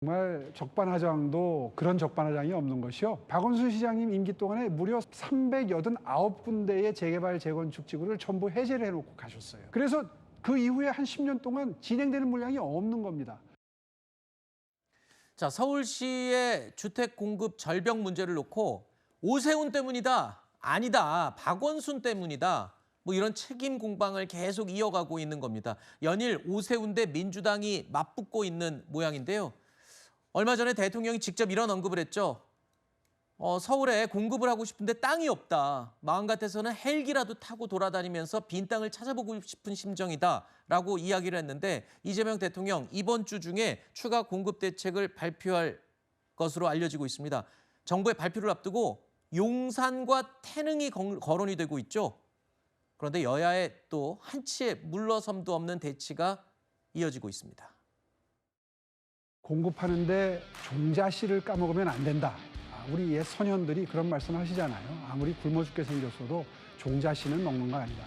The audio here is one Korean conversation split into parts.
정말 적반하장도 그런 적반하장이 없는 것이요. 박원순 시장님 임기 동안에 무려 389군데의 재개발 재건축 지구를 전부 해제를 해놓고 가셨어요. 그래서 그 이후에 한 10년 동안 진행되는 물량이 없는 겁니다. 자, 서울시의 주택 공급 절벽 문제를 놓고 오세훈 때문이다, 아니다, 박원순 때문이다, 뭐 이런 책임 공방을 계속 이어가고 있는 겁니다. 연일 오세훈 대 민주당이 맞붙고 있는 모양인데요. 얼마 전에 대통령이 직접 이런 언급을 했죠. 서울에 공급을 하고 싶은데 땅이 없다. 마음 같아서는 헬기라도 타고 돌아다니면서 빈 땅을 찾아보고 싶은 심정이다라고 이야기를 했는데 이재명 대통령 이번 주 중에 추가 공급 대책을 발표할 것으로 알려지고 있습니다. 정부의 발표를 앞두고 용산과 태릉이 거론이 되고 있죠. 그런데 여야의 또 한치의 물러섬도 없는 대치가 이어지고 있습니다. 공급하는데 종자씨를 까먹으면 안 된다. 우리 옛 선현들이 그런 말씀 하시잖아요. 아무리 굶어 죽게 생겼어도 종자씨는 먹는 거 아니다.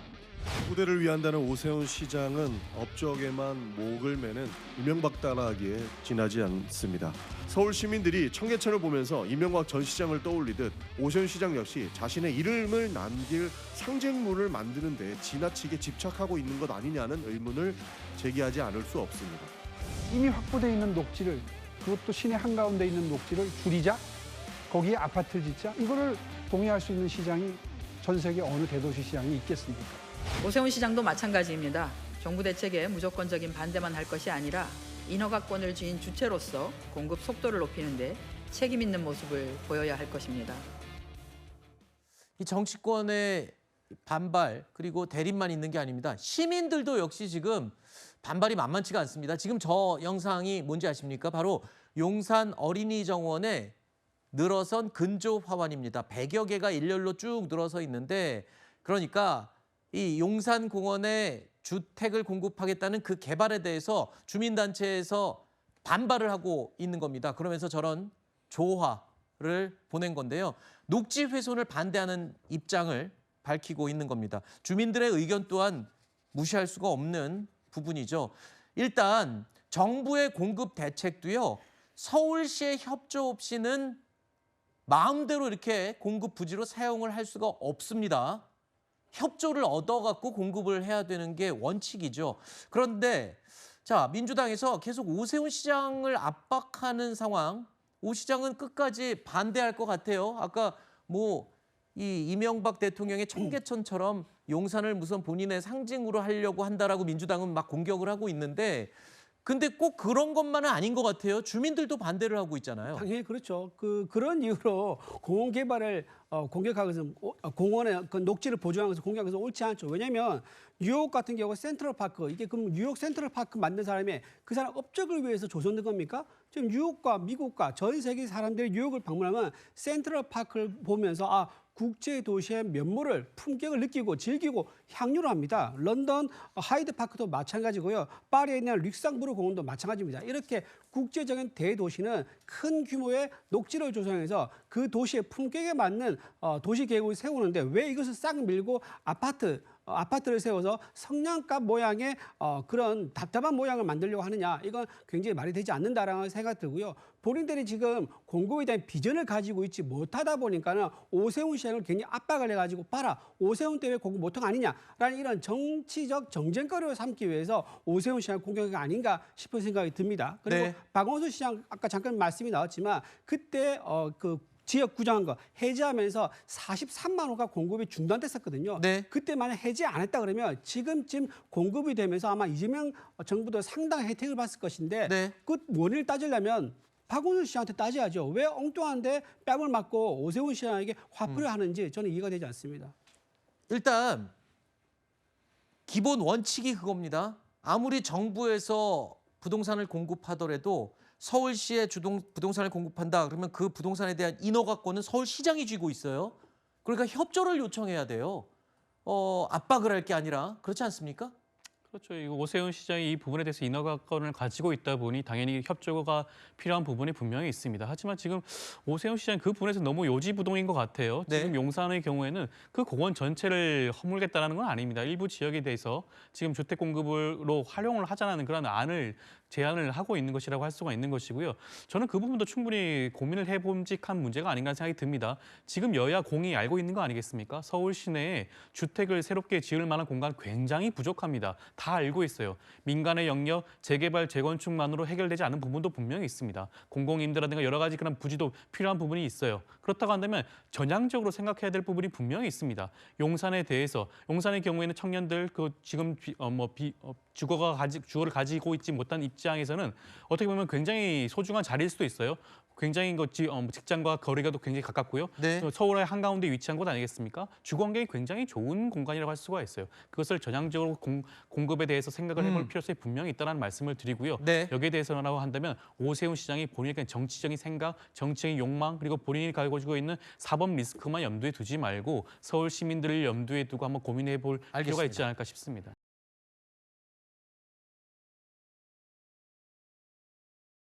후대를 위한다는 오세훈 시장은 업적에만 목을 매는 이명박 따라하기에 지나지 않습니다. 서울 시민들이 청계천을 보면서 이명박 전 시장을 떠올리듯 오세훈 시장 역시 자신의 이름을 남길 상징물을 만드는 데 지나치게 집착하고 있는 것 아니냐는 의문을 제기하지 않을 수 없습니다. 이미 확보되어 있는 녹지를, 그것도 시내 한가운데 있는 녹지를 줄이자? 거기에 아파트를 짓자? 이거를 동의할 수 있는 시장이 전 세계 어느 대도시 시장이 있겠습니까? 오세훈 시장도 마찬가지입니다. 정부 대책에 무조건적인 반대만 할 것이 아니라 인허가권을 쥐인 주체로서 공급 속도를 높이는 데 책임 있는 모습을 보여야 할 것입니다. 이 정치권의 반발 그리고 대립만 있는 게 아닙니다. 시민들도 역시 지금 반발이 만만치가 않습니다. 지금 저 영상이 뭔지 아십니까? 바로 용산 어린이정원에 늘어선 근조 화환입니다. 100여 개가 일렬로 쭉 늘어서 있는데 그러니까 이 용산공원에 주택을 공급하겠다는 그 개발에 대해서 주민단체에서 반발을 하고 있는 겁니다. 그러면서 저런 조화를 보낸 건데요. 녹지 훼손을 반대하는 입장을 밝히고 있는 겁니다. 주민들의 의견 또한 무시할 수가 없는 부분이죠. 일단 정부의 공급 대책도요. 서울시의 협조 없이는 마음대로 이렇게 공급 부지로 사용을 할 수가 없습니다. 협조를 얻어갖고 공급을 해야 되는 게 원칙이죠. 그런데 자, 민주당에서 계속 오세훈 시장을 압박하는 상황, 오 시장은 끝까지 반대할 것 같아요. 아까 이 이명박 대통령의 청계천처럼 용산을 무슨 본인의 상징으로 하려고 한다라고 민주당은 막 공격을 하고 있는데 근데 꼭 그런 것만은 아닌 것 같아요. 주민들도 반대를 하고 있잖아요. 당연히 그렇죠. 그런 이유로 공원 개발을 공격하기 위해서 공원의 그 녹지를 보존하기 위해서 공격하기 위해서 옳지 않죠. 왜냐하면 뉴욕 같은 경우 센트럴파크, 이게 그럼 뉴욕 센트럴파크 만든 사람이 그 사람 업적을 위해서 조성된 겁니까? 지금 뉴욕과 미국과 전 세계 사람들이 뉴욕을 방문하면 센트럴파크를 보면서 국제 도시의 면모를 품격을 느끼고 즐기고 향유를 합니다. 런던 하이드 파크도 마찬가지고요. 파리에 있는 릭상부르 공원도 마찬가지입니다. 이렇게 국제적인 대도시는 큰 규모의 녹지를 조성해서 그 도시의 품격에 맞는 도시 계획을 세우는데 왜 이것을 싹 밀고 아파트를 세워서 성냥갑 모양의 그런 답답한 모양을 만들려고 하느냐, 이건 굉장히 말이 되지 않는다라는 생각이 들고요. 본인들이 지금 공급에 대한 비전을 가지고 있지 못하다 보니까는 오세훈 시장을 굉장히 압박을 해가지고 봐라, 오세훈 때문에 공급 못한 거 아니냐라는 이런 정치적 정쟁거리를 삼기 위해서 오세훈 시장 공격이 아닌가 싶은 생각이 듭니다. 그리고 네. 박원순 시장 아까 잠깐 말씀이 나왔지만 그때 지역 구정한 거 해제하면서 43만 호가 공급이 중단됐었거든요. 네. 그때 만약 해제 안 했다 그러면 지금쯤 공급이 되면서 아마 이재명 정부도 상당한 혜택을 봤을 것인데 네. 그 원인을 따지려면 박원순 씨한테 따져야죠. 왜 엉뚱한데 뺨을 맞고 오세훈 씨에게 화풀이를 하는지 저는 이해가 되지 않습니다. 일단 기본 원칙이 그겁니다. 아무리 정부에서 부동산을 공급하더라도 서울시에 부동산을 공급한다 그러면 그 부동산에 대한 인허가권은 서울시장이 쥐고 있어요. 그러니까 협조를 요청해야 돼요. 압박을 할 게 아니라. 그렇지 않습니까? 그렇죠. 이거 오세훈 시장이 이 부분에 대해서 인허가권을 가지고 있다 보니 당연히 협조가 필요한 부분이 분명히 있습니다. 하지만 지금 오세훈 시장 그 부분에서 너무 요지부동인 것 같아요. 네. 지금 용산의 경우에는 그 공원 전체를 허물겠다는 건 아닙니다. 일부 지역에 대해서 지금 주택 공급으로 활용을 하자는 그런 안을 제안을 하고 있는 것이라고 할 수가 있는 것이고요. 저는 그 부분도 충분히 고민을 해봄직한 문제가 아닌가 생각이 듭니다. 지금 여야 공이 알고 있는 거 아니겠습니까? 서울 시내에 주택을 새롭게 지을 만한 공간 굉장히 부족합니다. 다 알고 있어요. 민간의 영역, 재개발, 재건축만으로 해결되지 않은 부분도 분명히 있습니다. 공공임대라든가 여러 가지 그런 부지도 필요한 부분이 있어요. 그렇다고 한다면 전향적으로 생각해야 될 부분이 분명히 있습니다. 용산에 대해서 용산의 경우에는 청년들 그 지금 주거를 가지고 있지 못한 입장에서는 어떻게 보면 굉장히 소중한 자리일 수도 있어요. 굉장히 직장과 거리가 또 굉장히 가깝고요. 네. 또 서울의 한가운데 위치한 곳 아니겠습니까? 주거 환경이 굉장히 좋은 공간이라고 할 수가 있어요. 그것을 전향적으로 공급에 대해서 생각을 해볼 필요성이 분명히 있다는 말씀을 드리고요. 네. 여기에 대해서라고 한다면 오세훈 시장이 본인의 정치적인 생각, 정치적인 욕망 그리고 본인이 가지고 있는 사법 리스크만 염두에 두지 말고 서울 시민들을 염두에 두고 한번 고민해 볼 필요가 알겠습니다. 있지 않을까 싶습니다.